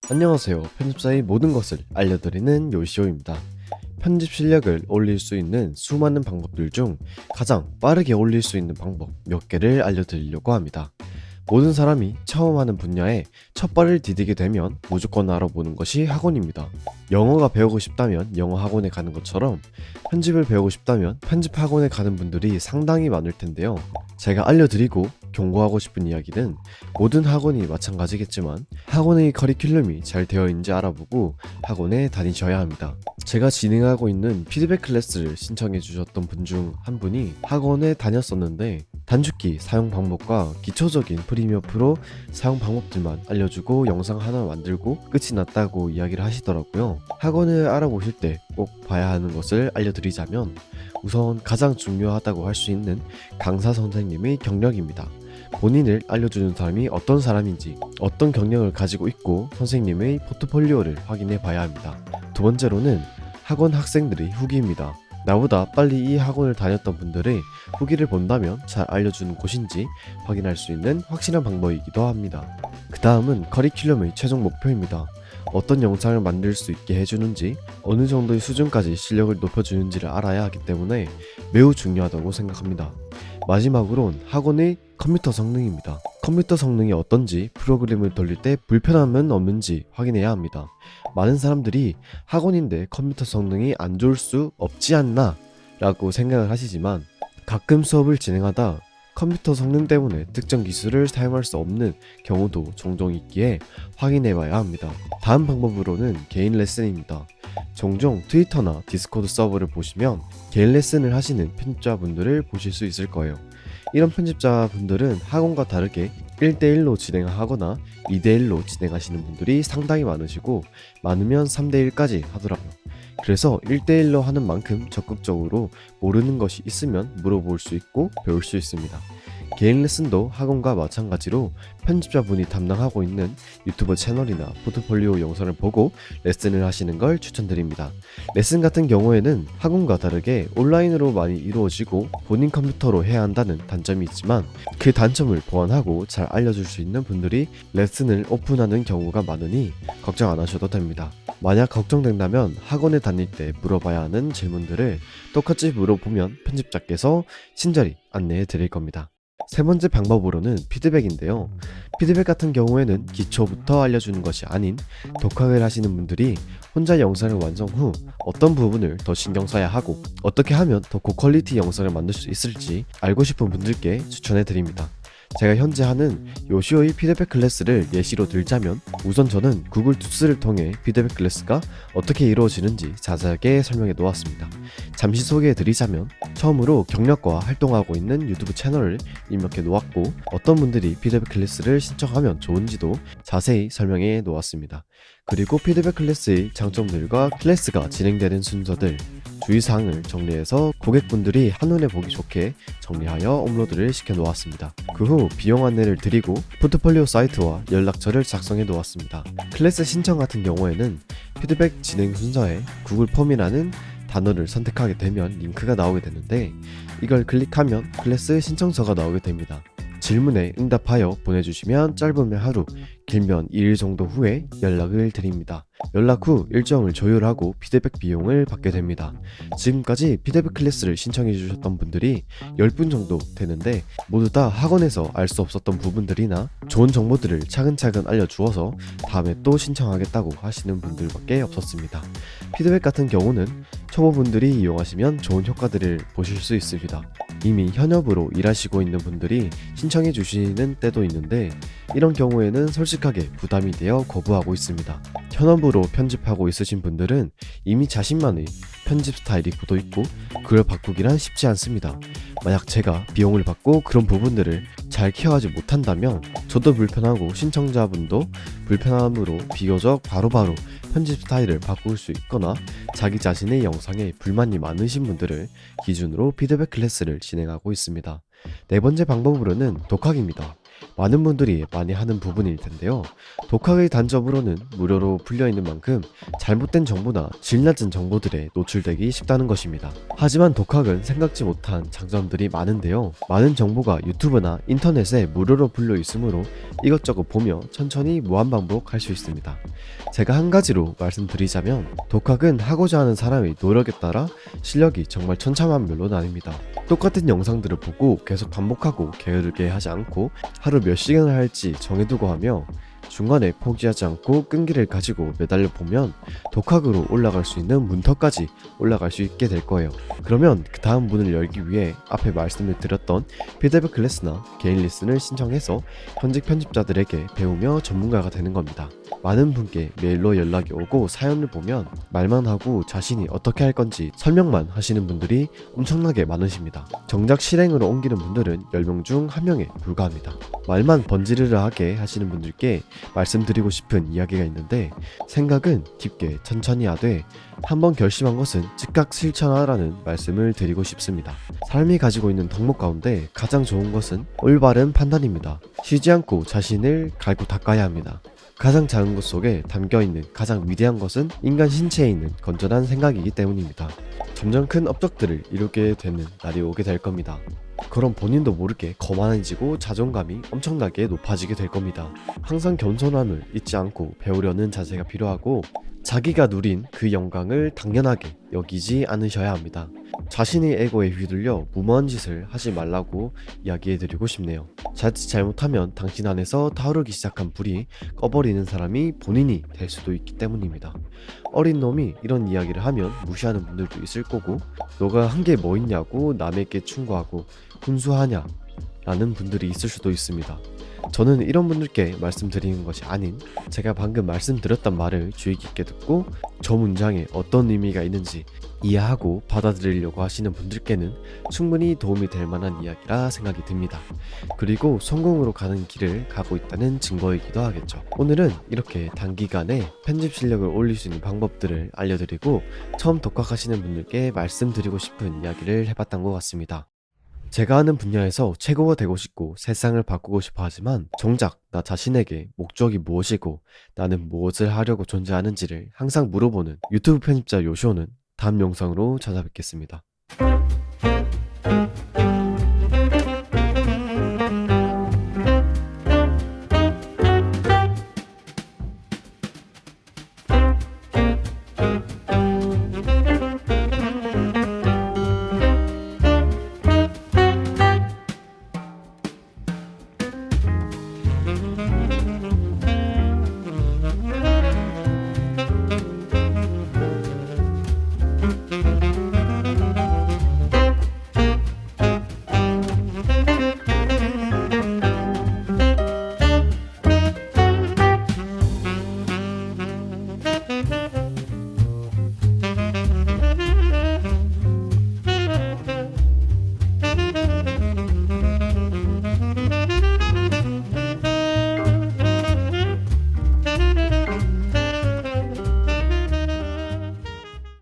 안녕하세요. 편집자의 모든 것을 알려드리는 요시오입니다. 편집 실력을 올릴 수 있는 수많은 방법들 중 가장 빠르게 올릴 수 있는 방법 몇 개를 알려드리려고 합니다. 모든 사람이 처음 하는 분야에 첫 발을 디디게 되면 무조건 알아보는 것이 학원입니다. 영어가 배우고 싶다면 영어 학원에 가는 것처럼 편집을 배우고 싶다면 편집 학원에 가는 분들이 상당히 많을 텐데요. 제가 알려드리고 경고하고 싶은 이야기는 모든 학원이 마찬가지겠지만 학원의 커리큘럼이 잘 되어 있는지 알아보고 학원에 다니셔야 합니다. 제가 진행하고 있는 피드백 클래스를 신청해 주셨던 분 중 한 분이 학원에 다녔었는데 단축키 사용 방법과 기초적인 프리미어 프로 사용 방법들만 알려주고 영상 하나 만들고 끝이 났다고 이야기를 하시더라고요. 학원을 알아보실 때 꼭 봐야 하는 것을 알려드리자면 우선 가장 중요하다고 할 수 있는 강사 선생님의 경력입니다. 본인을 알려주는 사람이 어떤 사람인지, 어떤 경력을 가지고 있고 선생님의 포트폴리오를 확인해 봐야 합니다. 두 번째로는 학원 학생들의 후기입니다. 나보다 빨리 이 학원을 다녔던 분들의 후기를 본다면 잘 알려주는 곳인지 확인할 수 있는 확실한 방법이기도 합니다. 그 다음은 커리큘럼의 최종 목표입니다. 어떤 영상을 만들 수 있게 해주는지, 어느 정도의 수준까지 실력을 높여주는지를 알아야 하기 때문에 매우 중요하다고 생각합니다. 마지막으론 학원의 컴퓨터 성능입니다. 컴퓨터 성능이 어떤지, 프로그램을 돌릴 때 불편함은 없는지 확인해야 합니다. 많은 사람들이 학원인데 컴퓨터 성능이 안 좋을 수 없지 않나 라고 생각을 하시지만 가끔 수업을 진행하다 컴퓨터 성능 때문에 특정 기술을 사용할 수 없는 경우도 종종 있기에 확인해 봐야 합니다. 다음 방법으로는 개인 레슨입니다. 종종 트위터나 디스코드 서버를 보시면 개인 레슨을 하시는 편집자분들을 보실 수 있을 거예요. 이런 편집자분들은 학원과 다르게 1대1로 진행하거나 2대1로 진행하시는 분들이 상당히 많으시고 많으면 3대1까지 하더라고요. 그래서 1대1로 하는 만큼 적극적으로 모르는 것이 있으면 물어볼 수 있고 배울 수 있습니다. 개인 레슨도 학원과 마찬가지로 편집자분이 담당하고 있는 유튜브 채널이나 포트폴리오 영상을 보고 레슨을 하시는 걸 추천드립니다. 레슨 같은 경우에는 학원과 다르게 온라인으로 많이 이루어지고 본인 컴퓨터로 해야 한다는 단점이 있지만 그 단점을 보완하고 잘 알려줄 수 있는 분들이 레슨을 오픈하는 경우가 많으니 걱정 안 하셔도 됩니다. 만약 걱정된다면 학원에 다닐 때 물어봐야 하는 질문들을 똑같이 물어보면 편집자께서 친절히 안내해 드릴 겁니다. 세 번째 방법으로는 피드백인데요. 피드백 같은 경우에는 기초부터 알려주는 것이 아닌 독학을 하시는 분들이 혼자 영상을 완성 후 어떤 부분을 더 신경 써야 하고 어떻게 하면 더 고퀄리티 영상을 만들 수 있을지 알고 싶은 분들께 추천해 드립니다. 제가 현재 하는 요시오의 피드백 클래스를 예시로 들자면 우선 저는 구글 투스를 통해 피드백 클래스가 어떻게 이루어지는지 자세하게 설명해 놓았습니다. 잠시 소개해 드리자면 처음으로 경력과 활동하고 있는 유튜브 채널을 입력해 놓았고 어떤 분들이 피드백 클래스를 신청하면 좋은지도 자세히 설명해 놓았습니다. 그리고 피드백 클래스의 장점들과 클래스가 진행되는 순서들, 주의사항을 정리해서 고객분들이 한눈에 보기 좋게 정리하여 업로드를 시켜 놓았습니다. 그 후 비용 안내를 드리고 포트폴리오 사이트와 연락처를 작성해 놓았습니다. 클래스 신청 같은 경우에는 피드백 진행 순서에 구글 폼이라는 단어를 선택하게 되면 링크가 나오게 되는데 이걸 클릭하면 클래스 신청서가 나오게 됩니다. 질문에 응답하여 보내주시면 짧으면 하루, 길면 2일 정도 후에 연락을 드립니다. 연락 후 일정을 조율하고 피드백 비용을 받게 됩니다. 지금까지 피드백 클래스를 신청해 주셨던 분들이 10분 정도 되는데 모두 다 학원에서 알 수 없었던 부분들이나 좋은 정보들을 차근차근 알려주어서 다음에 또 신청하겠다고 하시는 분들밖에 없었습니다. 피드백 같은 경우는 초보분들이 이용하시면 좋은 효과들을 보실 수 있습니다. 이미 현업으로 일하시고 있는 분들이 신청해 주시는 때도 있는데 이런 경우에는 솔직하게 부담이 되어 거부하고 있습니다. 현업으로 편집하고 있으신 분들은 이미 자신만의 편집 스타일이 굳어 있고 그걸 바꾸기란 쉽지 않습니다. 만약 제가 비용을 받고 그런 부분들을 잘 케어하지 못한다면 저도 불편하고 신청자분도 불편함으로 비교적 바로바로 편집 스타일을 바꿀 수 있거나 자기 자신의 영상에 불만이 많으신 분들을 기준으로 피드백 클래스를 진행하고 있습니다. 네 번째 방법으로는 독학입니다. 많은 분들이 많이 하는 부분일 텐데요. 독학의 단점으로는 무료로 풀려있는 만큼 잘못된 정보나 질 낮은 정보들에 노출되기 쉽다는 것입니다. 하지만 독학은 생각지 못한 장점들이 많은데요. 많은 정보가 유튜브나 인터넷에 무료로 풀려 있으므로 이것저것 보며 천천히 무한반복할 수 있습니다. 제가 한 가지로 말씀드리자면 독학은 하고자 하는 사람의 노력에 따라 실력이 정말 천차만별로 나뉩니다. 똑같은 영상들을 보고 계속 반복하고 게으르게 하지 않고 하루 몇 시간을 할지 정해두고 하며 중간에 포기하지 않고 끈기를 가지고 매달려 보면 독학으로 올라갈 수 있는 문턱까지 올라갈 수 있게 될 거예요. 그러면 그 다음 문을 열기 위해 앞에 말씀을 드렸던 피드백 클래스나 개인 레슨을 신청해서 현직 편집자들에게 배우며 전문가가 되는 겁니다. 많은 분께 메일로 연락이 오고 사연을 보면 말만 하고 자신이 어떻게 할 건지 설명만 하시는 분들이 엄청나게 많으십니다. 정작 실행으로 옮기는 분들은 10명 중 1명에 불과합니다. 말만 번지르르하게 하시는 분들께 말씀드리고 싶은 이야기가 있는데, 생각은 깊게 천천히 하되 한번 결심한 것은 즉각 실천하라는 말씀을 드리고 싶습니다. 삶이 가지고 있는 덕목 가운데 가장 좋은 것은 올바른 판단입니다. 쉬지 않고 자신을 갈고 닦아야 합니다. 가장 작은 것 속에 담겨있는 가장 위대한 것은 인간 신체에 있는 건전한 생각이기 때문입니다. 점점 큰 업적들을 이루게 되는 날이 오게 될 겁니다. 그럼 본인도 모르게 거만해지고 자존감이 엄청나게 높아지게 될 겁니다. 항상 겸손함을 잊지 않고 배우려는 자세가 필요하고, 자기가 누린 그 영광을 당연하게 여기지 않으셔야 합니다. 자신의 에고에 휘둘려 무모한 짓을 하지 말라고 이야기해드리고 싶네요. 자칫 잘못하면 당신 안에서 타오르기 시작한 불이 꺼버리는 사람이 본인이 될 수도 있기 때문입니다. 어린 놈이 이런 이야기를 하면 무시하는 분들도 있을 거고, 너가 한 게 뭐 있냐고 남에게 충고하고 훈수하냐 라는 분들이 있을 수도 있습니다. 저는 이런 분들께 말씀드리는 것이 아닌, 제가 방금 말씀드렸단 말을 주의 깊게 듣고 저 문장에 어떤 의미가 있는지 이해하고 받아들이려고 하시는 분들께는 충분히 도움이 될 만한 이야기라 생각이 듭니다. 그리고 성공으로 가는 길을 가고 있다는 증거이기도 하겠죠. 오늘은 이렇게 단기간에 편집 실력을 올릴 수 있는 방법들을 알려드리고 처음 독학하시는 분들께 말씀드리고 싶은 이야기를 해봤던 것 같습니다. 제가 하는 분야에서 최고가 되고 싶고 세상을 바꾸고 싶어 하지만 정작 나 자신에게 목적이 무엇이고 나는 무엇을 하려고 존재하는지를 항상 물어보는 유튜브 편집자 요시오는 다음 영상으로 찾아뵙겠습니다.